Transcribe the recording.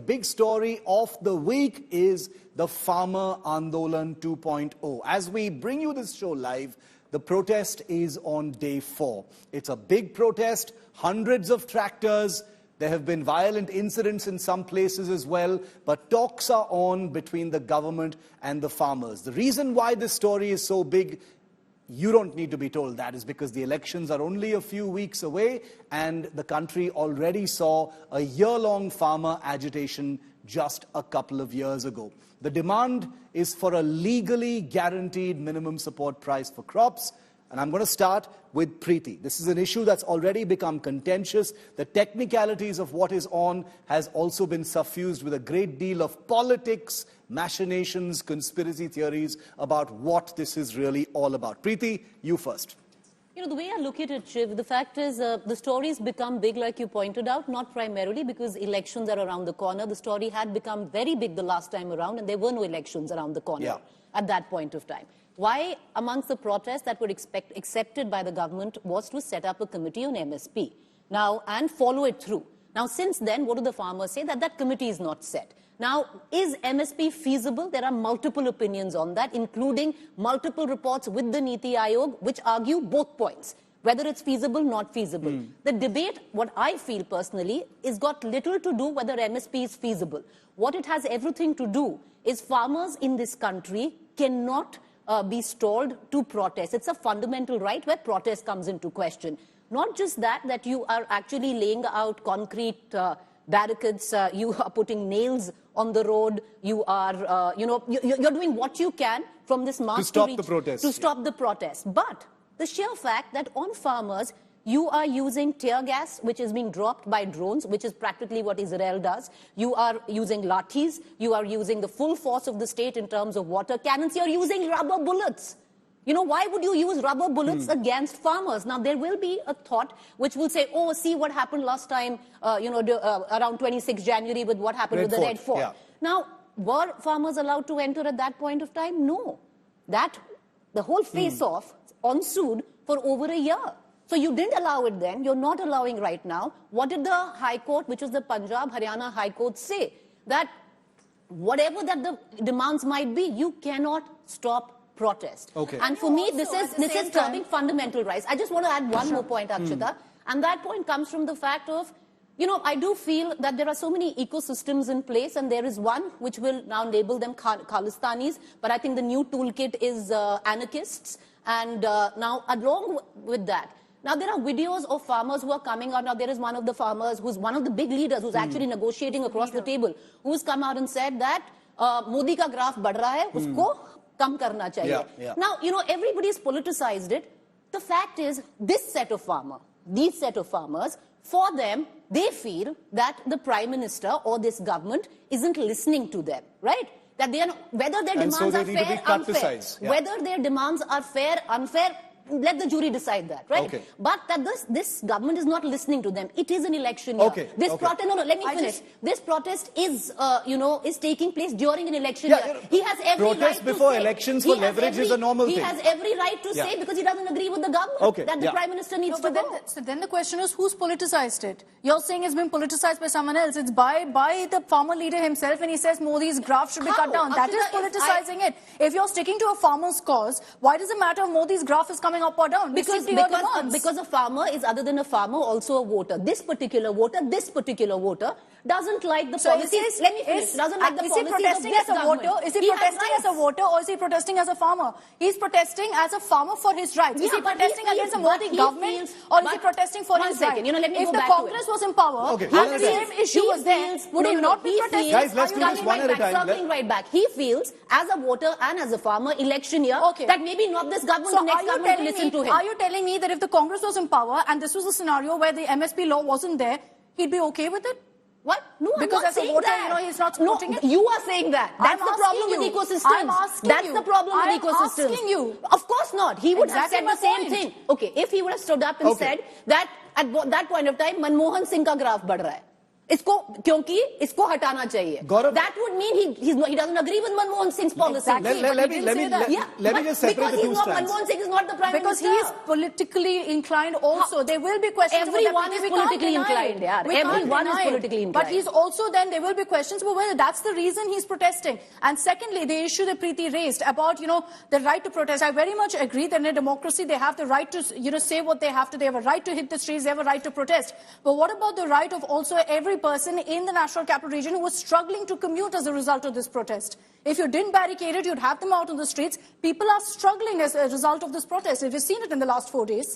big story of the week is the Farmer Andolan 2.0. As we bring you this show live, the protest is on day 4. It's a big protest, hundreds of tractors. There have been violent incidents in some places as well, but talks are on between the government and the farmers. The reason why this story is so big, you don't need to be told that, is because the elections are only a few weeks away and the country already saw a year-long farmer agitation just a couple of years ago. The demand is for a legally guaranteed minimum support price for crops. And I'm going to start with Preeti. This is an issue that's already become contentious. The technicalities of what is on has also been suffused with a great deal of politics, machinations, conspiracy theories about what this is really all about. Preeti, you first. You know, the way I look at it, Shiv, the fact is the story's become big, like you pointed out, not primarily because elections are around the corner. The story had become very big the last time around, and there were no elections around the corner at that point of time. Why, amongst the protests that were accepted by the government, was to set up a committee on MSP now and follow it through. Now, since then, what do the farmers say? That committee is not set. Now, is MSP feasible? There are multiple opinions on that, including multiple reports with the Niti Aayog, which argue both points, whether it's feasible, not feasible. The debate, what I feel personally, is got little to do whether MSP is feasible. What it has everything to do is farmers in this country cannot be stalled to protest. It's a fundamental right where protest comes into question. Not just that you are actually laying out concrete barricades, you are putting nails on the road, you are, you're doing what you can from this mass to stop the protest. To stop the protest. But the sheer fact that on farmers, you are using tear gas, which is being dropped by drones, which is practically what Israel does. You are using lathis. You are using the full force of the state in terms of water cannons. You are using rubber bullets. You know, why would you use rubber bullets against farmers? Now, there will be a thought which will say, oh, see what happened last time, around 26 January with what happened with the Red Fort. Yeah. Now, were farmers allowed to enter at that point of time? No. The whole face-off ensued for over a year. So you didn't allow it then, you're not allowing right now. What did the High Court, which is the Punjab, Haryana High Court, say? That whatever that the demands might be, you cannot stop protest. Okay. And for me, this is curbing fundamental rights. I just want to add one more point, Akshita. And that point comes from the fact of, you know, I do feel that there are so many ecosystems in place, and there is one which will now label them Khalistanis, but I think the new toolkit is anarchists. And now, along with that, now, there are videos of farmers who are coming out. Now, there is one of the farmers who's one of the big leaders who's actually negotiating across the table, who's come out and said that Modi ka graph बढ़ रहा है, usko kam karna chahiye. Now, you know, everybody's politicized it. The fact is, these set of farmers, for them, they feel that the Prime Minister or this government isn't listening to them, right? That they are, whether their demands are fair, unfair, whether their demands are fair, unfair, let the jury decide that, right? Okay. But that this government is not listening to them. It is an election year. Protest, let me finish. This protest is, is taking place during an election year. He has every right to protest before say, elections for leverage is a normal thing. He has every right to say, because he doesn't agree with the government, that the Prime Minister needs to go. So then the question is, who's politicized it? You're saying it's been politicized by someone else. It's by the farmer leader himself, and he says Modi's graph should be cut down. That is politicizing it. If you're sticking to a farmer's cause, why does it matter if Modi's graph is coming up or down? Because a farmer is, other than a farmer, also a voter. This particular voter doesn't like the policies. Let me finish. Doesn't like the policies of this government. Is he protesting as a voter or is he protesting as a farmer? He's protesting as a farmer for his rights. Is he protesting against a Modi government or is he protesting for his rights? If the Congress was in power, the same issue was there, would he not be protesting? Guys, let's do this one at a time. Circling right back. He feels, as a voter and as a farmer, election year, that maybe not this government, the next government will listen to him. Are you telling me that if the Congress was in power and this was a scenario where the MSP law wasn't there, he'd be okay with it? What? No, because as a voter, he's not supporting it? You are saying that. That's the problem with ecosystems. I'm asking you. That's the problem with ecosystems. I'm asking you. Of course not. He would have said the same thing. Okay, if he would have stood up and said that at that point of time, Manmohan Singh ka graph बढ़ रहा है. इसको क्योंकि इसको हटाना चाहिए. Gaurav, that would mean he doesn't agree with Manmohan Singh's policy. Exactly. Let me just separate because the two strands. Manmohan Singh is not the prime Because minister. he is politically inclined also. There will be questions about Everyone deputy. is We can't politically deny it. inclined, yeah. We can't Everyone is deny it. politically But inclined. he's also then, there will be questions, but well, that's the reason he's protesting. And secondly, the issue that Preeti raised about, the right to protest. I very much agree that in a democracy, they have the right to, say what they have to. They have a right to hit the streets. They have a right to protest. But what about the right of also every person in the National Capital Region who was struggling to commute as a result of this protest? If you didn't barricade it, you'd have them out on the streets. People are struggling as a result of this protest. We've seen it in the last 4 days.